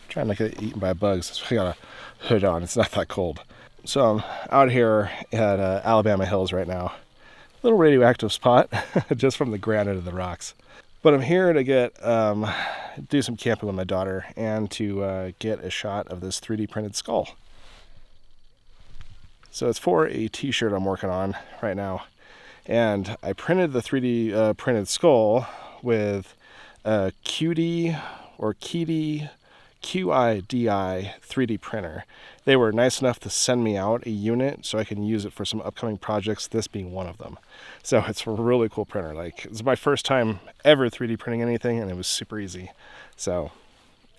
trying not to get eaten by bugs. I got a hood on. It's not that cold. So I'm out here at Alabama Hills right now. Little radioactive spot, just from the granite of the rocks. But I'm here to do some camping with my daughter and to get a shot of this 3D printed skull. So it's for a t-shirt I'm working on right now. And I printed the 3D printed skull with a QiDi Q2 3D printer. They were nice enough to send me out a unit so I can use it for some upcoming projects, this being one of them. So it's a really cool printer. Like, it's my first time ever 3D printing anything, and it was super easy. So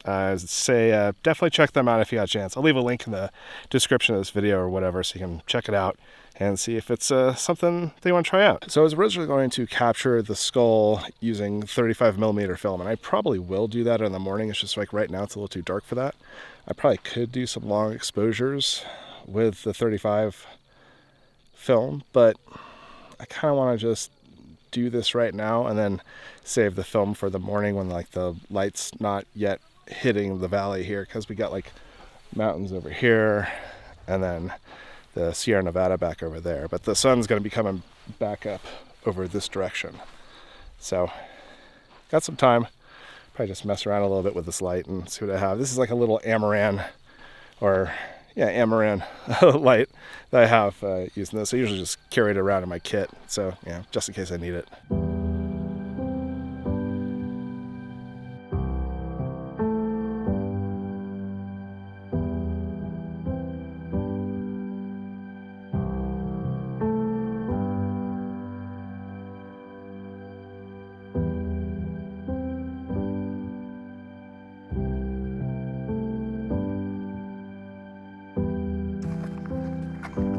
I'd say definitely check them out if you got a chance. I'll leave a link in the description of this video or whatever so you can check it out and see if it's something they want to try out. So I was originally going to capture the skull using 35mm film, and I probably will do that in the morning. It's just like right now it's a little too dark for that. I probably could do some long exposures with the 35 film, but I kind of want to just do this right now and then save the film for the morning when like the light's not yet hitting the valley here, because we got like mountains over here and then the Sierra Nevada back over there, but the sun's going to be coming back up over this direction. So got some time. Probably just mess around a little bit with this light and see what I have. This is like a little Amaran light that I have using this. I usually just carry it around in my kit, so yeah, just in case I need it.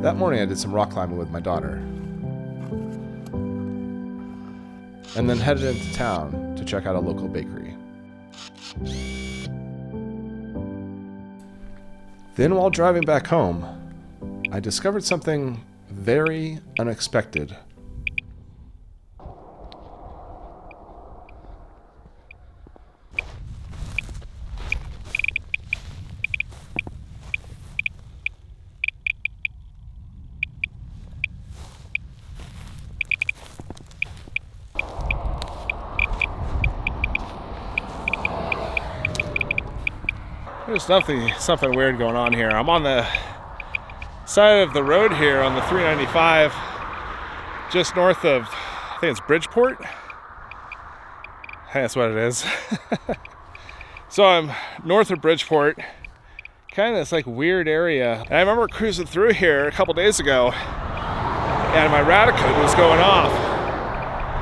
That morning I did some rock climbing with my daughter, and then headed into town to check out a local bakery. Then while driving back home, I discovered something very unexpected. There's something weird going on here. I'm on the side of the road here on the 395, just north of, I think it's Bridgeport. I think that's what it is. So I'm north of Bridgeport, kind of this like weird area. And I remember cruising through here a couple days ago, and my Radiacode was going off,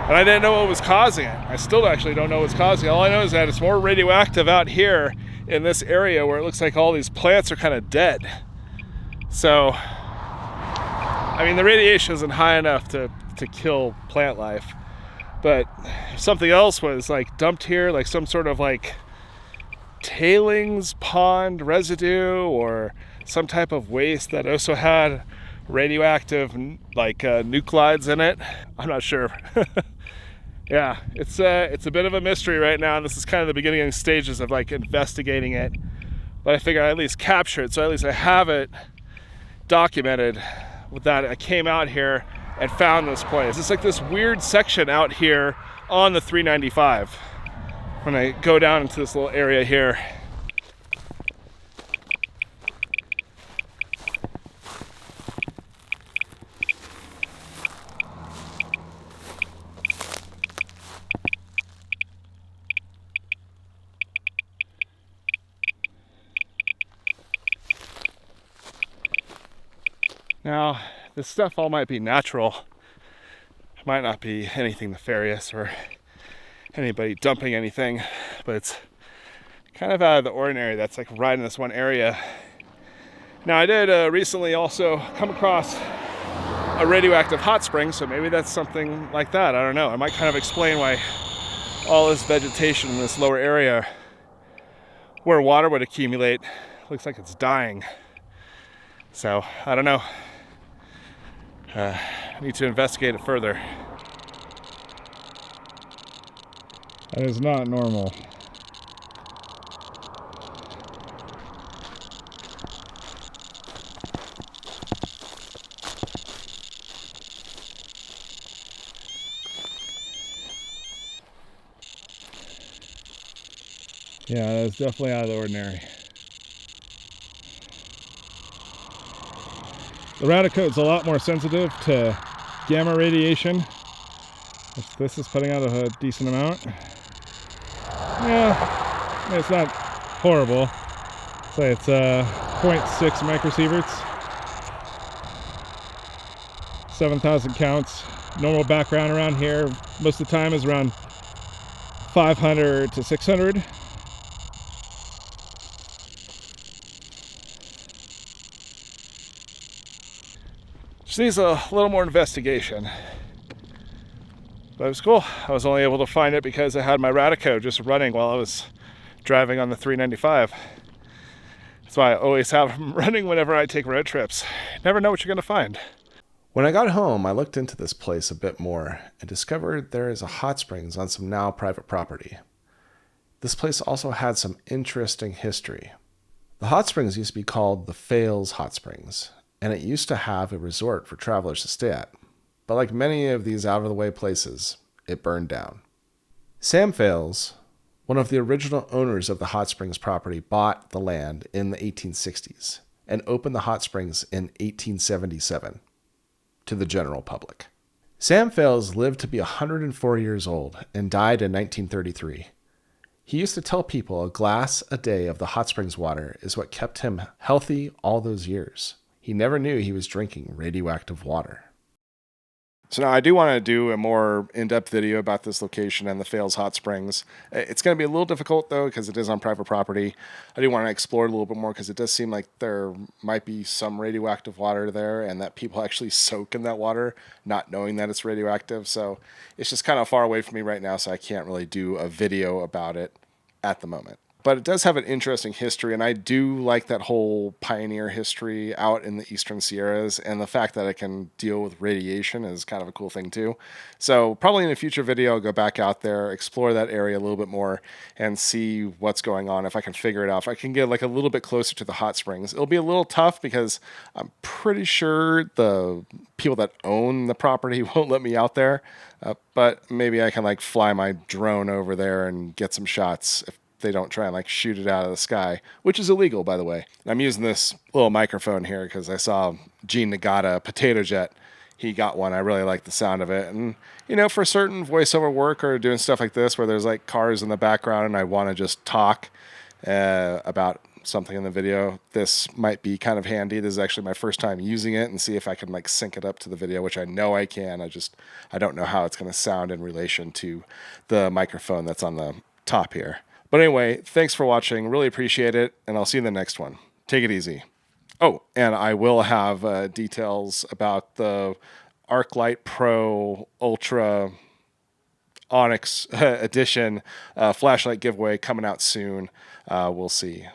and I didn't know what was causing it. I still actually don't know what's causing it. All I know is that it's more radioactive out here in this area where it looks like all these plants are kind of dead. So, I mean, the radiation isn't high enough to kill plant life, but if something else was like dumped here, like some sort of like tailings pond residue or some type of waste that also had radioactive like nuclides in it, I'm not sure. Yeah, it's a bit of a mystery right now, and this is kind of the beginning stages of like investigating it. But I figured I'd at least capture it, so at least I have it documented with that. I came out here and found this place. It's like this weird section out here on the 395. When I go down into this little area here, now, this stuff all might be natural. It might not be anything nefarious or anybody dumping anything, but it's kind of out of the ordinary that's like right in this one area. Now, I did recently also come across a radioactive hot spring, so maybe that's something like that. I don't know. I might kind of explain why all this vegetation in this lower area where water would accumulate looks like it's dying. So, I don't know. I need to investigate it further. That is not normal. Yeah, that's definitely out of the ordinary. The Radiacode's a lot more sensitive to gamma radiation, which this is putting out a decent amount. Yeah, it's not horrible. So it's 0.6 microsieverts, 7,000 counts. Normal background around here most of the time is around 500 to 600. Just needs a little more investigation. But it was cool. I was only able to find it because I had my Radiacode just running while I was driving on the 395. That's why I always have them running whenever I take road trips. You never know what you're going to find. When I got home, I looked into this place a bit more and discovered there is a hot springs on some now private property. This place also had some interesting history. The hot springs used to be called the Fales Hot Springs, and it used to have a resort for travelers to stay at. But like many of these out-of-the-way places, it burned down. Sam Fales, one of the original owners of the hot springs property, bought the land in the 1860s and opened the hot springs in 1877 to the general public. Sam Fales lived to be 104 years old and died in 1933. He used to tell people a glass a day of the hot springs water is what kept him healthy all those years. He never knew he was drinking radioactive water. So now I do want to do a more in-depth video about this location and the Fales Hot Springs. It's going to be a little difficult though because it is on private property. I do want to explore it a little bit more because it does seem like there might be some radioactive water there and that people actually soak in that water not knowing that it's radioactive. So it's just kind of far away from me right now, so I can't really do a video about it at the moment. But it does have an interesting history, and I do like that whole pioneer history out in the Eastern Sierras, and the fact that it can deal with radiation is kind of a cool thing too. So probably in a future video, I'll go back out there, explore that area a little bit more, and see what's going on, if I can figure it out. If I can get like a little bit closer to the hot springs. It'll be a little tough because I'm pretty sure the people that own the property won't let me out there, but maybe I can like fly my drone over there and get some shots if they don't try and like shoot it out of the sky, which is illegal, by the way. I'm using this little microphone here because I saw Gene Nagata, Potato Jet. He got one. I really like the sound of it. And, you know, for certain voiceover work or doing stuff like this where there's like cars in the background and I want to just talk about something in the video, this might be kind of handy. This is actually my first time using it, and see if I can like sync it up to the video, which I know I can. I don't know how it's going to sound in relation to the microphone that's on the top here. But anyway, thanks for watching. Really appreciate it, and I'll see you in the next one. Take it easy. Oh, and I will have details about the ArcLight Pro Ultra Onyx Edition flashlight giveaway coming out soon. We'll see.